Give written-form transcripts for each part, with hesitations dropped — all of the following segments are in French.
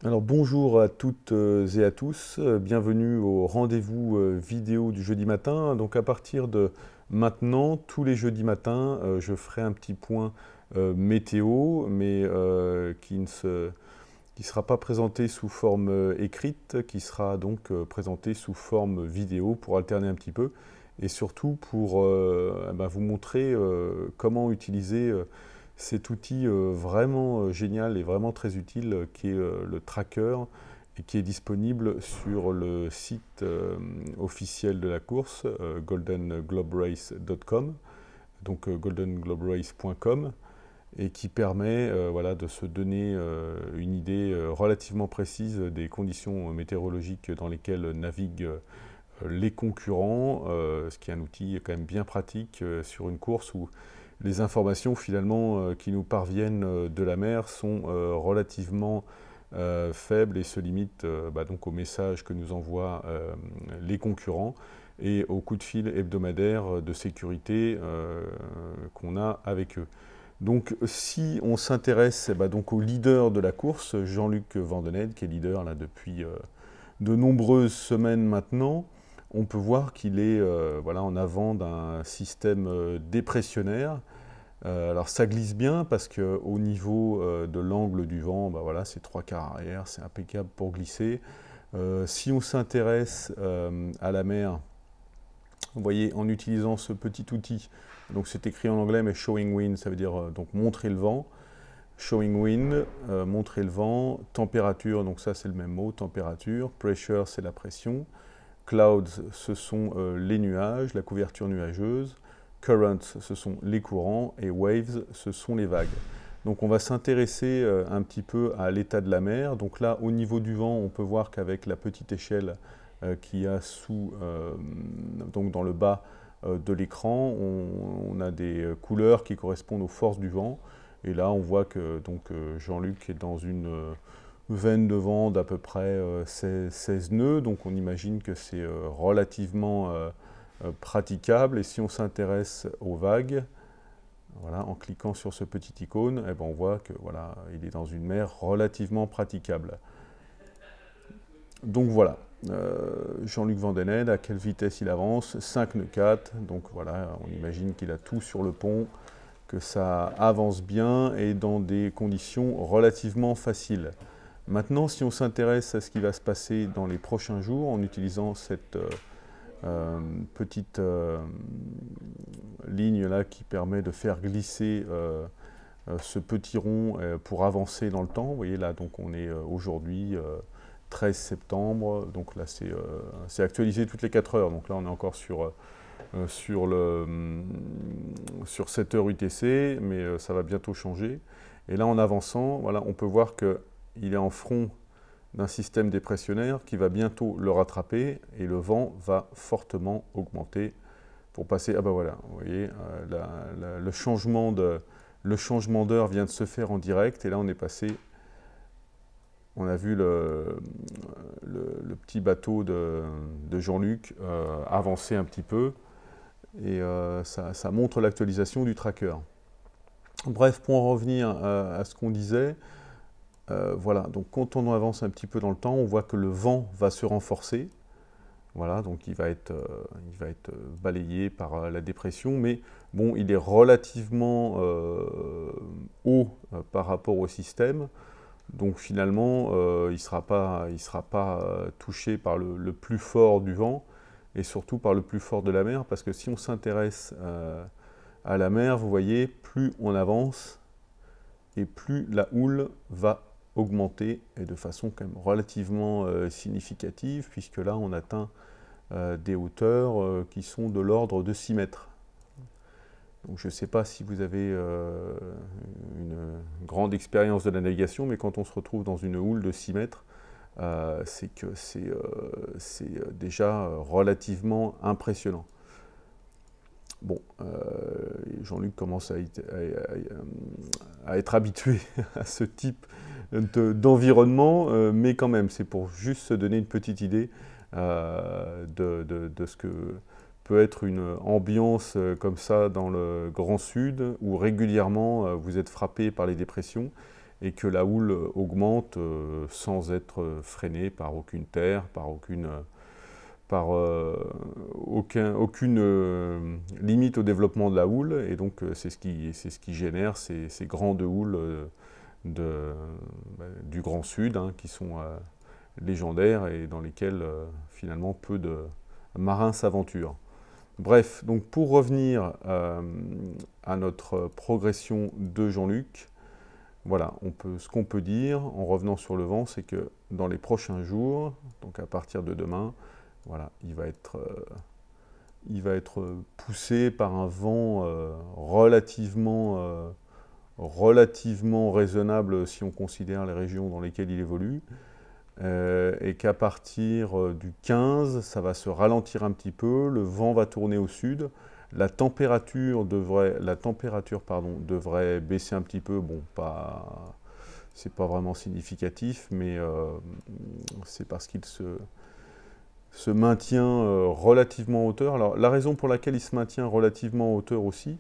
Alors bonjour à toutes et à tous, bienvenue au rendez-vous vidéo du jeudi matin. Donc à partir de maintenant, tous les jeudis matins, je ferai un petit point météo, mais qui sera pas présenté sous forme écrite, qui sera donc présenté sous forme vidéo pour alterner un petit peu, et surtout pour vous montrer comment utiliser cet outil vraiment génial et vraiment très utile qui est le tracker et qui est disponible sur le site officiel de la course, goldengloberace.com, donc goldengloberace.com, et qui permet voilà, de se donner une idée relativement précise des conditions météorologiques dans lesquelles naviguent les concurrents, ce qui est un outil quand même bien pratique sur une course où les informations finalement qui nous parviennent de la mer sont relativement faibles et se limitent donc aux messages que nous envoient les concurrents et aux coups de fil hebdomadaires de sécurité qu'on a avec eux. Donc si on s'intéresse donc au leader de la course, Jean-Luc Vandenesse, qui est leader là, depuis de nombreuses semaines maintenant, on peut voir qu'il est voilà, en avant d'un système dépressionnaire. Alors ça glisse bien parce qu'au niveau de l'angle du vent, voilà, c'est 3/4 arrière, c'est impeccable pour glisser. Si on s'intéresse à la mer, vous voyez, en utilisant ce petit outil, donc c'est écrit en anglais, mais showing wind, ça veut dire donc montrer le vent. Showing wind, montrer le vent. Température, donc ça c'est le même mot, température. Pressure, c'est la pression. Clouds, ce sont les nuages, la couverture nuageuse. Currents, ce sont les courants. Et waves, ce sont les vagues. Donc on va s'intéresser un petit peu à l'état de la mer. Donc là, au niveau du vent, on peut voir qu'avec la petite échelle qu'il y a donc dans le bas de l'écran, on a des couleurs qui correspondent aux forces du vent. Et là, on voit que Jean-Luc est dans une veine de vent d'à peu près 16 nœuds, donc on imagine que c'est relativement praticable. Et si on s'intéresse aux vagues, voilà, en cliquant sur ce petit icône, on voit que voilà, il est dans une mer relativement praticable. Donc voilà, Jean-Luc Vandenesse, à quelle vitesse il avance? 5 nœuds 4, donc voilà, on imagine qu'il a tout sur le pont, que ça avance bien et dans des conditions relativement faciles. Maintenant, si on s'intéresse à ce qui va se passer dans les prochains jours en utilisant cette petite ligne là qui permet de faire glisser ce petit rond pour avancer dans le temps. Vous voyez là, donc on est aujourd'hui 13 septembre, donc là c'est actualisé toutes les 4 heures, donc là on est encore sur 7 heures UTC, mais ça va bientôt changer. Et là en avançant, voilà, on peut voir qu'il est en front d'un système dépressionnaire qui va bientôt le rattraper et le vent va fortement augmenter pour passer. Ah ben voilà, vous voyez, le changement d'heure vient de se faire en direct et là on est passé. On a vu le petit bateau de Jean-Luc avancer un petit peu et ça montre l'actualisation du tracker. Bref, pour en revenir à ce qu'on disait, voilà, donc quand on avance un petit peu dans le temps, on voit que le vent va se renforcer. Voilà, donc il va être balayé par la dépression, mais bon, il est relativement haut par rapport au système. Donc finalement, il ne sera pas touché par le plus fort du vent et surtout par le plus fort de la mer, parce que si on s'intéresse à la mer, vous voyez, plus on avance et plus la houle va augmenter et de façon quand même relativement significative, puisque là on atteint des hauteurs qui sont de l'ordre de 6 mètres. Donc je ne sais pas si vous avez une grande expérience de la navigation, mais quand on se retrouve dans une houle de 6 mètres, c'est que c'est déjà relativement impressionnant. Bon, Jean-Luc commence à être habitué à ce type d'environnement, mais quand même, c'est pour juste se donner une petite idée de ce que peut être une ambiance comme ça dans le Grand Sud, où régulièrement vous êtes frappé par les dépressions. et que la houle augmente sans être freinée par aucune terre, par aucune limite au développement de la houle, et donc c'est ce qui génère ces grandes houles du Grand Sud, hein, qui sont légendaires et dans lesquelles finalement peu de marins s'aventurent. Bref, donc pour revenir à notre progression de Jean-Luc, voilà, ce qu'on peut dire en revenant sur le vent, c'est que dans les prochains jours, donc à partir de demain, voilà, il va être poussé par un vent relativement raisonnable si on considère les régions dans lesquelles il évolue, et qu'à partir du 15, ça va se ralentir un petit peu, le vent va tourner au sud, la température devrait baisser un petit peu, bon, c'est pas vraiment significatif, mais c'est parce qu'il se maintient relativement en hauteur. Alors, la raison pour laquelle il se maintient relativement en hauteur aussi,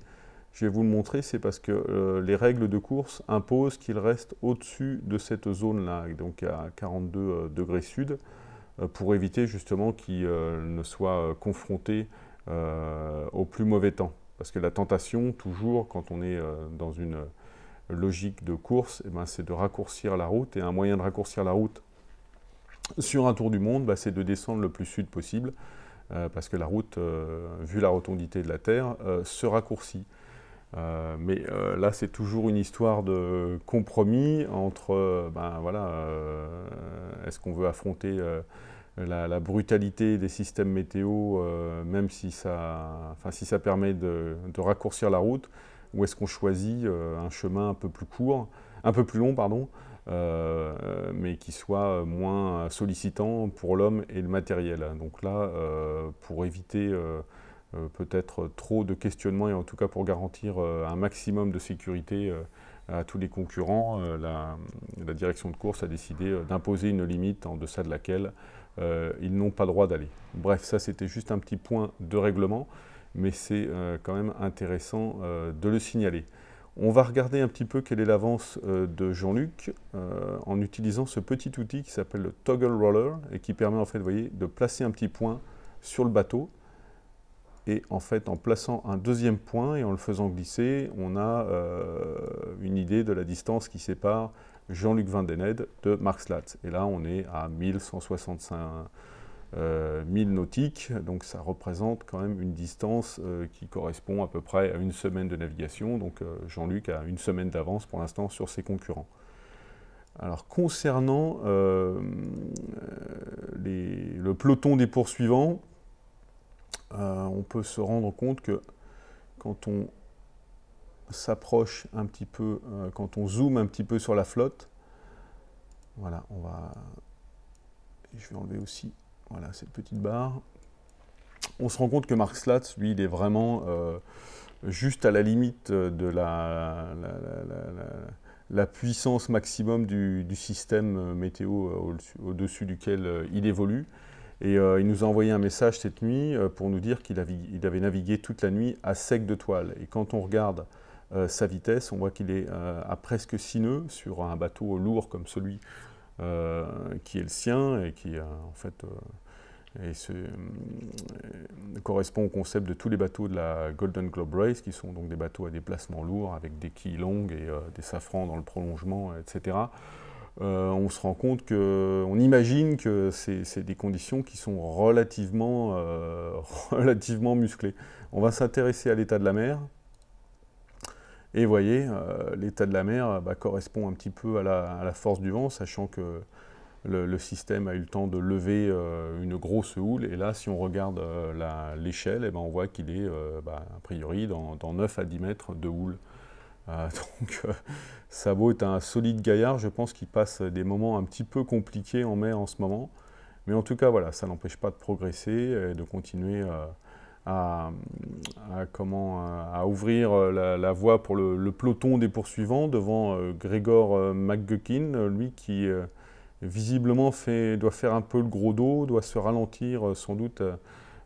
je vais vous le montrer, c'est parce que les règles de course imposent qu'il reste au-dessus de cette zone-là, donc à 42 degrés sud, pour éviter justement qu'il ne soit confronté au plus mauvais temps. Parce que la tentation, toujours, quand on est dans une logique de course, eh ben, c'est de raccourcir la route, et un moyen de raccourcir la route sur un tour du monde, c'est de descendre le plus sud possible, parce que la route, vu la rotondité de la Terre, se raccourcit. Mais là, c'est toujours une histoire de compromis entre, est-ce qu'on veut affronter la brutalité des systèmes météo, même si ça permet de raccourcir la route, ou est-ce qu'on choisit un chemin un peu plus long, pardon, mais qui soit moins sollicitant pour l'homme et le matériel. Donc là, pour éviter peut-être trop de questionnements, et en tout cas pour garantir un maximum de sécurité à tous les concurrents, la direction de course a décidé d'imposer une limite en deçà de laquelle ils n'ont pas le droit d'aller. Bref, ça c'était juste un petit point de règlement, mais c'est quand même intéressant de le signaler. On va regarder un petit peu quelle est l'avance de Jean-Luc en utilisant ce petit outil qui s'appelle le Toggle Roller et qui permet en fait, vous voyez, de placer un petit point sur le bateau. Et en fait, en plaçant un deuxième point et en le faisant glisser, on a une idée de la distance qui sépare Jean-Luc Van den Ende de Mark Slatz. Et là, on est à 1165 000 nautiques, donc ça représente quand même une distance qui correspond à peu près à une semaine de navigation. Donc Jean-Luc a une semaine d'avance pour l'instant sur ses concurrents. Alors concernant le peloton des poursuivants, on peut se rendre compte que quand on s'approche un petit peu, quand on zoome un petit peu sur la flotte, voilà, je vais enlever aussi, voilà, cette petite barre, on se rend compte que Mark Slatz, lui, il est vraiment juste à la limite de la puissance maximum du système météo au-dessus duquel il évolue. Et il nous a envoyé un message cette nuit pour nous dire qu'il avait navigué toute la nuit à sec de toile. Et quand on regarde sa vitesse, on voit qu'il est à presque 6 nœuds sur un bateau lourd comme celui qui est le sien et qui en fait correspond au concept de tous les bateaux de la Golden Globe Race, qui sont donc des bateaux à déplacement lourd avec des quilles longues et des safrans dans le prolongement, etc. On se rend compte on imagine que c'est des conditions qui sont relativement musclées. On va s'intéresser à l'état de la mer. Et vous voyez, l'état de la mer correspond un petit peu à la force du vent, sachant que le système a eu le temps de lever une grosse houle. Et là, si on regarde l'échelle, on voit qu'il est a priori dans 9 à 10 mètres de houle. Donc Sabot est un solide gaillard, je pense qu'il passe des moments un petit peu compliqués en mer en ce moment. Mais en tout cas, voilà, ça n'empêche pas de progresser et de continuer à ouvrir la voie pour le peloton des poursuivants devant Gregor McGuckin, lui qui visiblement doit faire un peu le gros dos, doit se ralentir sans doute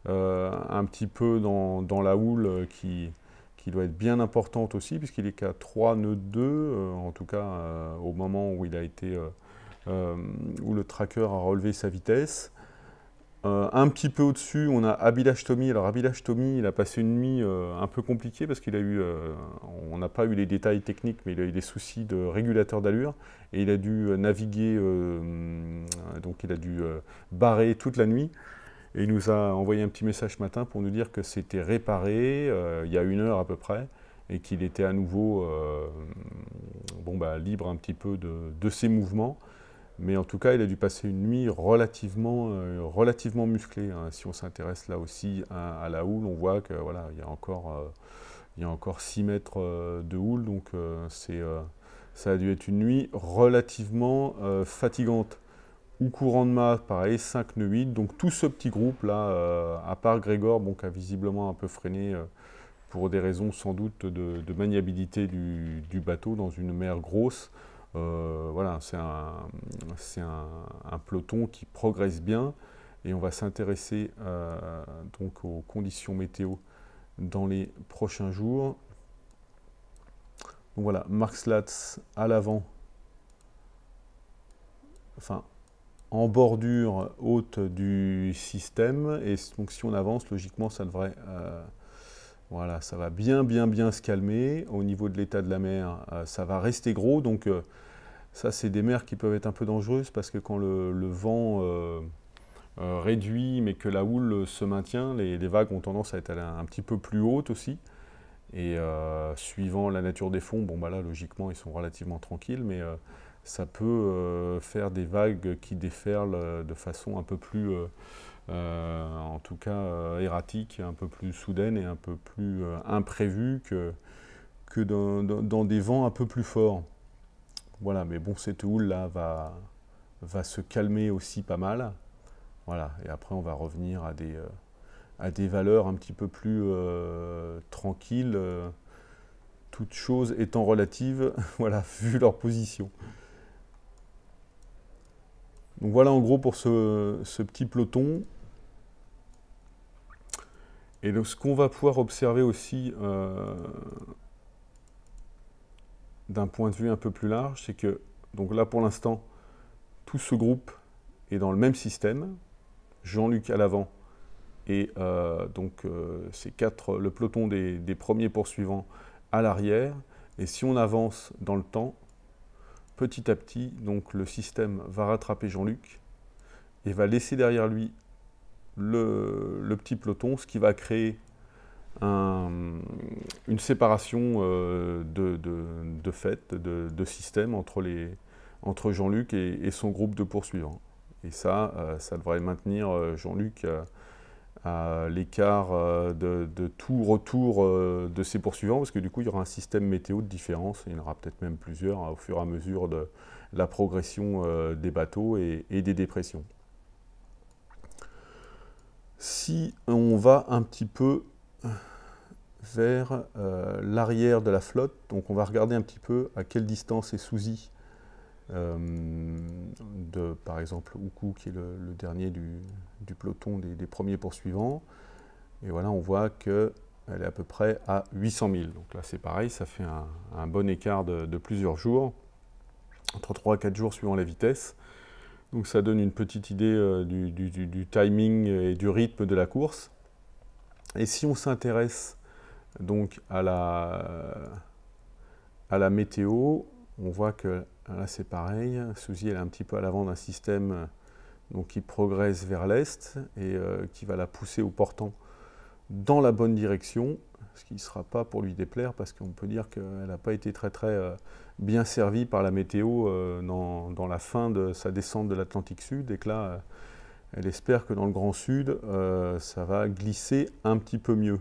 un petit peu dans la houle qui qui doit être bien importante aussi, puisqu'il est qu'à 3 nœuds 2, en tout cas au moment où il a été, où le tracker a relevé sa vitesse. Un petit peu au-dessus, on a Abhilash Tomy. Alors Abhilash Tomy, il a passé une nuit un peu compliquée parce qu'il a eu, on n'a pas eu les détails techniques, mais il a eu des soucis de régulateur d'allure et il a dû naviguer, donc il a dû barrer toute la nuit. Et il nous a envoyé un petit message ce matin pour nous dire que c'était réparé il y a 1 heure à peu près et qu'il était à nouveau libre un petit peu de ses mouvements. Mais en tout cas, il a dû passer une nuit relativement musclée, hein. Si on s'intéresse là aussi à la houle, on voit que voilà, il y a encore 6 mètres de houle, donc ça a dû être une nuit relativement fatigante. Ou courant de mât, pareil, 5 nœuds 8. Donc tout ce petit groupe là, à part Grégor, bon, qui a visiblement un peu freiné pour des raisons sans doute de maniabilité du bateau dans une mer grosse. Voilà, c'est un peloton qui progresse bien et on va s'intéresser donc aux conditions météo dans les prochains jours. Donc voilà, Mark Slats à l'avant, enfin en bordure haute du système, et donc si on avance, logiquement ça devrait, voilà, ça va bien se calmer. Au niveau de l'état de la mer, ça va rester gros, donc ça, c'est des mers qui peuvent être un peu dangereuses parce que quand le vent réduit mais que la houle se maintient, les vagues ont tendance à être un petit peu plus hautes aussi. Et suivant la nature des fonds, bon bah là logiquement ils sont relativement tranquilles, mais ça peut faire des vagues qui déferlent de façon un peu plus, en tout cas erratique, un peu plus soudaine et un peu plus imprévue que dans des vents un peu plus forts. Voilà, mais bon, cette houle-là va se calmer aussi pas mal. Voilà, et après on va revenir à des valeurs un petit peu plus tranquilles, toutes choses étant relatives, voilà, vu leur position. Donc voilà en gros pour ce petit peloton. Et donc, ce qu'on va pouvoir observer aussi d'un point de vue un peu plus large, c'est que, donc là pour l'instant, tout ce groupe est dans le même système. Jean-Luc à l'avant et c'est le peloton des premiers poursuivants à l'arrière. Et si on avance dans le temps, petit à petit, donc le système va rattraper Jean-Luc et va laisser derrière lui le petit peloton, ce qui va créer une séparation de fait, de système entre Jean-Luc et son groupe de poursuivants. Et ça devrait maintenir Jean-Luc à l'écart de tout retour de ses poursuivants, parce que du coup, il y aura un système météo de différence, il y en aura peut-être même plusieurs au fur et à mesure de la progression des bateaux et des dépressions. Si on va un petit peu vers l'arrière de la flotte, donc on va regarder un petit peu à quelle distance est Suzy par exemple Oukou, qui est le dernier du peloton des premiers poursuivants. Et voilà, on voit qu'elle est à peu près à 800 000. Donc là, c'est pareil, ça fait un bon écart de plusieurs jours, entre 3 et 4 jours suivant la vitesse. Donc ça donne une petite idée du timing et du rythme de la course. Et si on s'intéresse donc à la météo, on voit que là c'est pareil, Suzy elle est un petit peu à l'avant d'un système donc, qui progresse vers l'est et qui va la pousser au portant dans la bonne direction, ce qui ne sera pas pour lui déplaire parce qu'on peut dire qu'elle n'a pas été très bien servie par la météo dans la fin de sa descente de l'Atlantique Sud, et que là elle espère que dans le Grand Sud ça va glisser un petit peu mieux.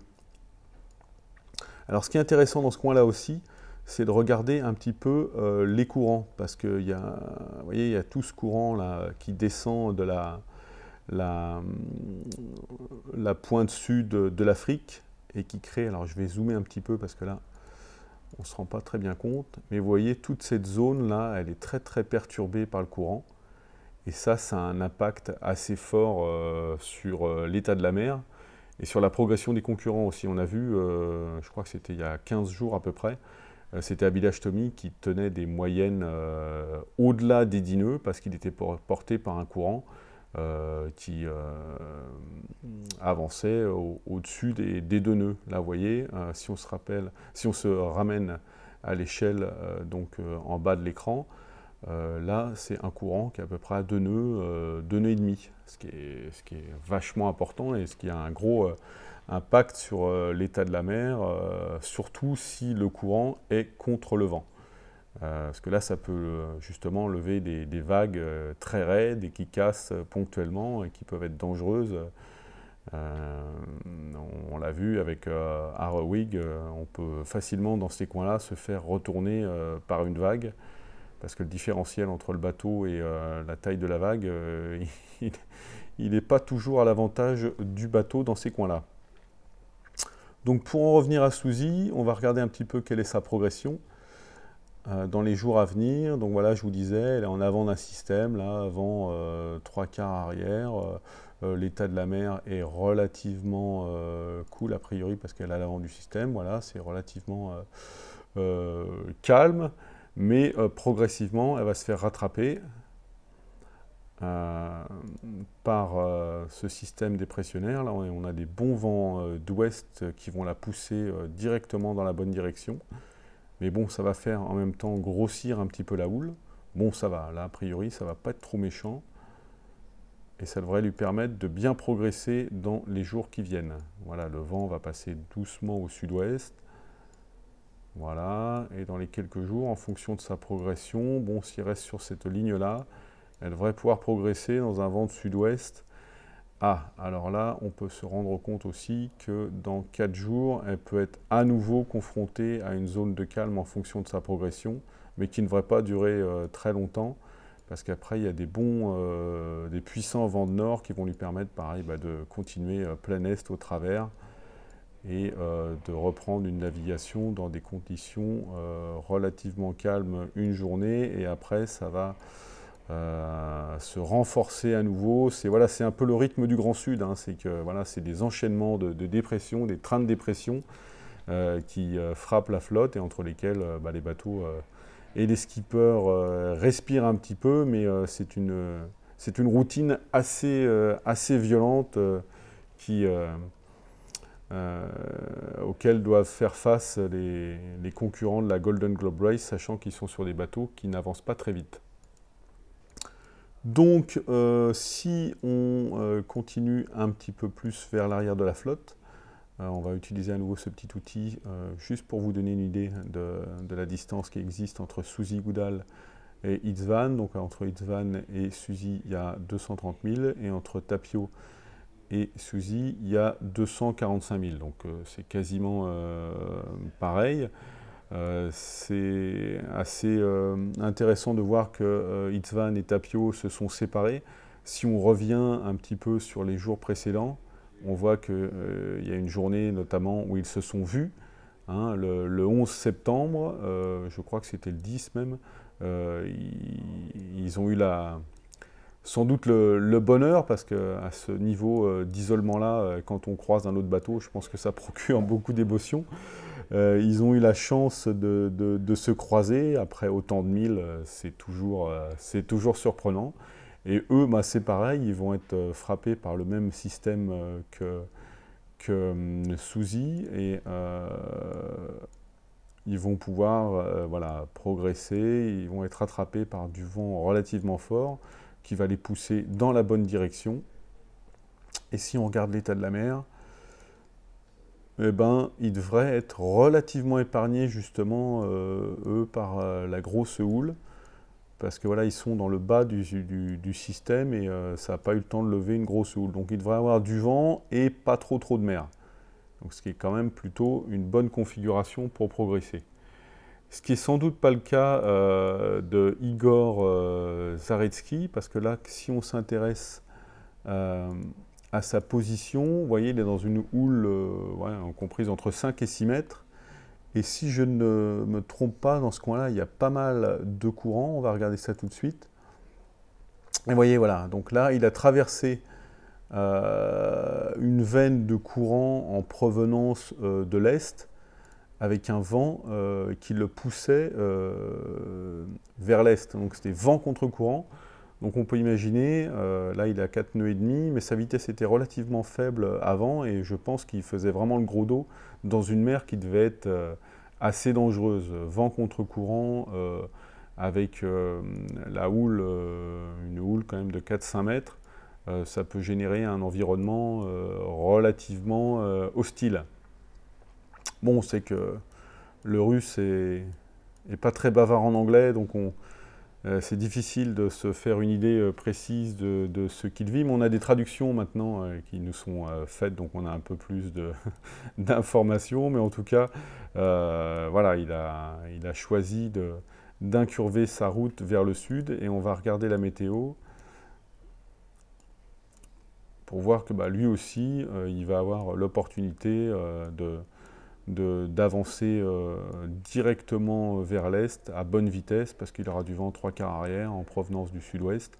Alors ce qui est intéressant dans ce coin-là aussi, c'est de regarder un petit peu les courants, parce qu'il y a, vous voyez, il y a tout ce courant là qui descend de la pointe sud de l'Afrique et qui crée, alors je vais zoomer un petit peu parce que là on ne se rend pas très bien compte, mais vous voyez toute cette zone là, elle est très perturbée par le courant, et ça a un impact assez fort sur l'état de la mer. Et sur la progression des concurrents aussi, on a vu, je crois que c'était il y a 15 jours à peu près, c'était Abhilash Tomy qui tenait des moyennes au-delà des 10 nœuds parce qu'il était porté par un courant qui avançait au-dessus des 2 nœuds. Là, vous voyez, si on se ramène à l'échelle en bas de l'écran, là, c'est un courant qui est à peu près à 2 nœuds, 2 nœuds et demi, ce qui est vachement important et ce qui a un gros impact sur l'état de la mer, surtout si le courant est contre le vent. Parce que là, ça peut justement lever des vagues très raides et qui cassent ponctuellement et qui peuvent être dangereuses. On l'a vu avec Harrowig, on peut facilement dans ces coins-là se faire retourner par une vague parce que le différentiel entre le bateau et la taille de la vague, il n'est pas toujours à l'avantage du bateau dans ces coins-là. Donc pour en revenir à Suzy, on va regarder un petit peu quelle est sa progression dans les jours à venir. Donc voilà, je vous disais, elle est en avant d'un système, là, avant 3/4 arrière. L'état de la mer est relativement cool a priori parce qu'elle est à l'avant du système. Voilà, c'est relativement calme. Mais progressivement, elle va se faire rattraper par ce système dépressionnaire. Là, on a des bons vents d'ouest qui vont la pousser directement dans la bonne direction. Mais bon, ça va faire en même temps grossir un petit peu la houle. Bon, ça va. Là, a priori, ça ne va pas être trop méchant. Et ça devrait lui permettre de bien progresser dans les jours qui viennent. Voilà, le vent va passer doucement au sud-ouest. Voilà, et dans les quelques jours, en fonction de sa progression, bon, s'il reste sur cette ligne-là, elle devrait pouvoir progresser dans un vent de sud-ouest. Ah, alors là, on peut se rendre compte aussi que dans 4 jours, elle peut être à nouveau confrontée à une zone de calme en fonction de sa progression, mais qui ne devrait pas durer très longtemps, parce qu'après, il y a des puissants vents de nord qui vont lui permettre, pareil, de continuer plein est au travers, et de reprendre une navigation dans des conditions relativement calmes une journée, et après ça va se renforcer à nouveau. C'est voilà, un peu le rythme du Grand Sud, hein, c'est que voilà, c'est des enchaînements de dépression, des trains de dépression qui frappent la flotte et entre lesquels les bateaux et les skippers respirent un petit peu, mais c'est une routine assez violente auxquels doivent faire face les concurrents de la Golden Globe Race, sachant qu'ils sont sur des bateaux qui n'avancent pas très vite. Donc, si on continue un petit peu plus vers l'arrière de la flotte, on va utiliser à nouveau ce petit outil juste pour vous donner une idée de la distance qui existe entre Suzy Goodall et Itzvan. Donc, entre Itzvan et Suzy, il y a 230 000, et entre Tapio et Suzy, il y a 245 000, donc c'est quasiment pareil. C'est assez intéressant de voir que Itzvan et Tapio se sont séparés. Si on revient un petit peu sur les jours précédents, on voit qu'il y a une journée notamment où ils se sont vus, hein, le 11 septembre, je crois que c'était le 10 même, ils ont eu sans doute le bonheur, parce qu'à ce niveau d'isolement-là, quand on croise un autre bateau, je pense que ça procure beaucoup d'émotions. Ils ont eu la chance de se croiser, après autant de milles, c'est toujours surprenant. Et eux, c'est pareil, ils vont être frappés par le même système que Suzy, et ils vont pouvoir progresser, ils vont être rattrapés par du vent relativement fort, qui va les pousser dans la bonne direction. Et si on regarde l'état de la mer, eh ben, ils devraient être relativement épargnés justement, eux, par la grosse houle, parce que voilà, ils sont dans le bas du système et ça n'a pas eu le temps de lever une grosse houle. Donc il devrait avoir du vent et pas trop de mer. Donc ce qui est quand même plutôt une bonne configuration pour progresser. Ce qui est sans doute pas le cas de Igor Zaretsky, parce que là, si on s'intéresse à sa position, vous voyez, il est dans une houle comprise entre 5 et 6 mètres. Et si je ne me trompe pas, dans ce coin-là, il y a pas mal de courant. On va regarder ça tout de suite. Et vous voyez, voilà, donc là, il a traversé une veine de courant en provenance de l'Est, avec un vent qui le poussait vers l'Est. Donc c'était vent contre courant. Donc on peut imaginer, là il est à 4 nœuds et demi, mais sa vitesse était relativement faible avant, et je pense qu'il faisait vraiment le gros dos dans une mer qui devait être assez dangereuse. Vent contre courant, avec la houle, une houle quand même de 4-5 mètres, ça peut générer un environnement relativement hostile. Bon, on sait que le russe est pas très bavard en anglais, donc c'est difficile de se faire une idée précise de ce qu'il vit, mais on a des traductions maintenant qui nous sont faites, donc on a un peu plus d'informations, mais en tout cas, voilà, il a choisi d'incurver sa route vers le sud, et on va regarder la météo pour voir que lui aussi, il va avoir l'opportunité d'avancer directement vers l'est à bonne vitesse, parce qu'il aura du vent 3/4 arrière en provenance du sud-ouest,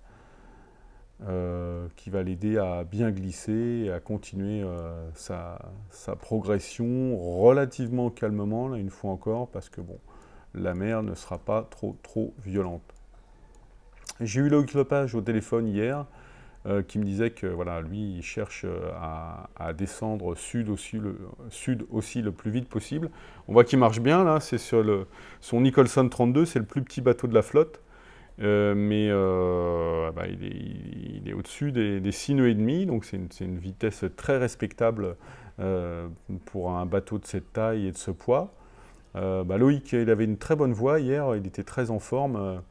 qui va l'aider à bien glisser et à continuer sa progression relativement calmement, là, une fois encore, parce que bon, la mer ne sera pas trop violente. J'ai eu Loïc Lepage au téléphone hier, qui me disait que voilà, lui, il cherche à descendre sud aussi le plus vite possible. On voit qu'il marche bien, là, c'est sur son Nicholson 32, c'est le plus petit bateau de la flotte, mais il est au-dessus des 6 nœuds et demi, donc c'est une vitesse très respectable pour un bateau de cette taille et de ce poids. Loïc, il avait une très bonne voie hier, il était très en forme.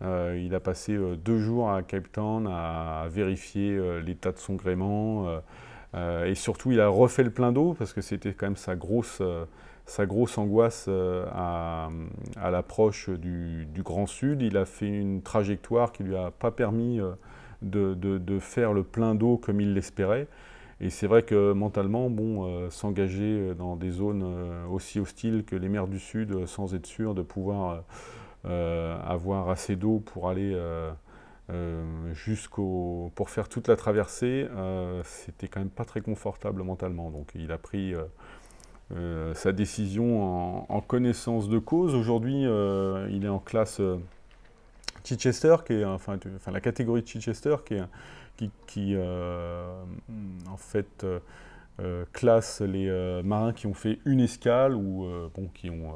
Il a passé 2 jours à Cape Town à vérifier l'état de son gréement, et surtout il a refait le plein d'eau, parce que c'était quand même sa grosse angoisse à l'approche du Grand Sud. Il a fait une trajectoire qui ne lui a pas permis de faire le plein d'eau comme il l'espérait. Et c'est vrai que mentalement, bon, s'engager dans des zones aussi hostiles que les mers du Sud, sans être sûr de pouvoir avoir assez d'eau pour aller pour faire toute la traversée, c'était quand même pas très confortable mentalement. Donc il a pris sa décision en connaissance de cause. Aujourd'hui, il est en classe Chichester, qui est enfin la catégorie de Chichester, qui en fait classe les marins qui ont fait une escale ou qui ont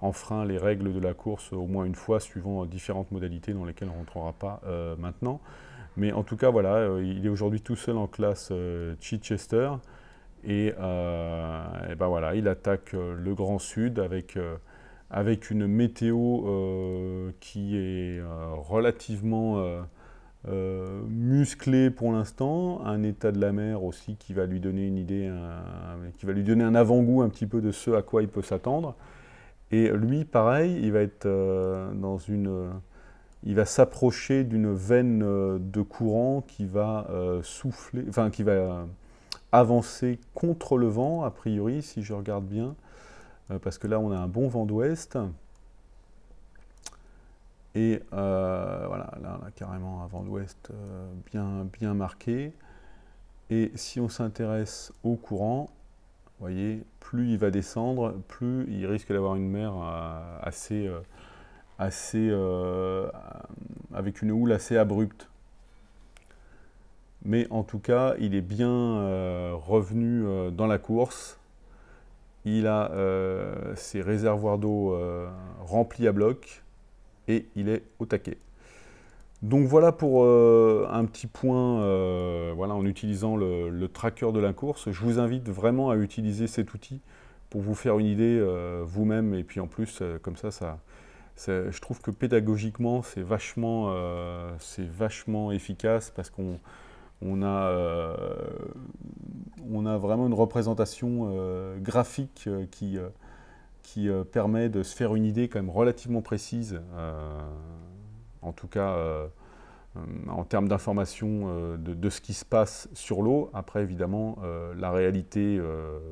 enfreint les règles de la course au moins une fois, suivant différentes modalités dans lesquelles on ne rentrera pas maintenant. Mais en tout cas, voilà, il est aujourd'hui tout seul en classe Chichester, et ben voilà, il attaque le Grand Sud avec une météo qui est relativement musclé pour l'instant, un état de la mer aussi qui va lui donner une idée, qui va lui donner un avant-goût un petit peu de ce à quoi il peut s'attendre. Et lui, pareil, il va être il va s'approcher d'une veine de courant qui va souffler, enfin qui va avancer contre le vent, a priori, si je regarde bien, parce que là on a un bon vent d'ouest. Et voilà, là on a carrément un vent d'ouest bien marqué. Et si on s'intéresse au courant, vous voyez, plus il va descendre, plus il risque d'avoir une mer avec une houle assez abrupte. Mais en tout cas, il est bien revenu dans la course. Il a ses réservoirs d'eau remplis à bloc, et il est au taquet. Donc voilà pour un petit point voilà, en utilisant le tracker de la course. Je vous invite vraiment à utiliser cet outil pour vous faire une idée vous-même, et puis en plus, comme ça, je trouve que pédagogiquement, c'est vachement efficace, parce qu'on a vraiment une représentation graphique qui permet de se faire une idée quand même relativement précise, en tout cas en termes d'information de ce qui se passe sur l'eau. Après, évidemment, la réalité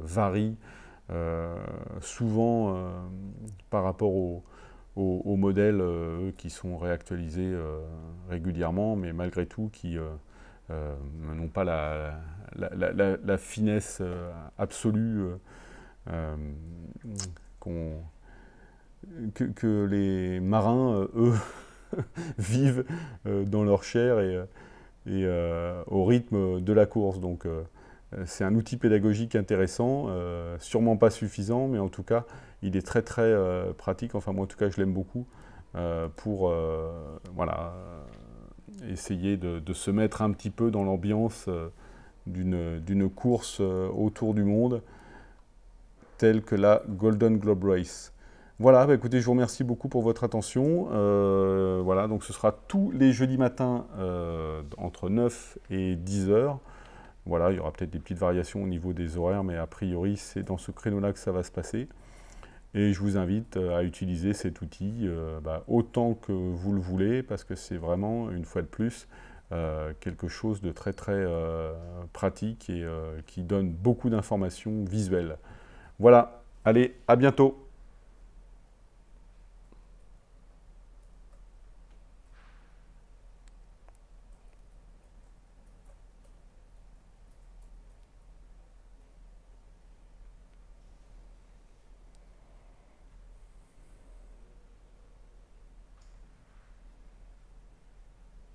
varie souvent par rapport aux modèles qui sont réactualisés régulièrement, mais malgré tout qui n'ont pas la finesse absolue que les marins, eux, vivent dans leur chair et au rythme de la course. Donc c'est un outil pédagogique intéressant, sûrement pas suffisant, mais en tout cas, il est très très pratique. Enfin, moi en tout cas, je l'aime beaucoup pour voilà, essayer de se mettre un petit peu dans l'ambiance d'une course autour du monde, telle que la Golden Globe Race. Voilà, bah écoutez, je vous remercie beaucoup pour votre attention. Voilà, donc ce sera tous les jeudis matins entre 9 et 10 heures. Voilà, il y aura peut-être des petites variations au niveau des horaires, mais a priori, c'est dans ce créneau-là que ça va se passer. Et je vous invite à utiliser cet outil autant que vous le voulez, parce que c'est vraiment, une fois de plus, quelque chose de très très pratique et qui donne beaucoup d'informations visuelles. Voilà, allez, à bientôt!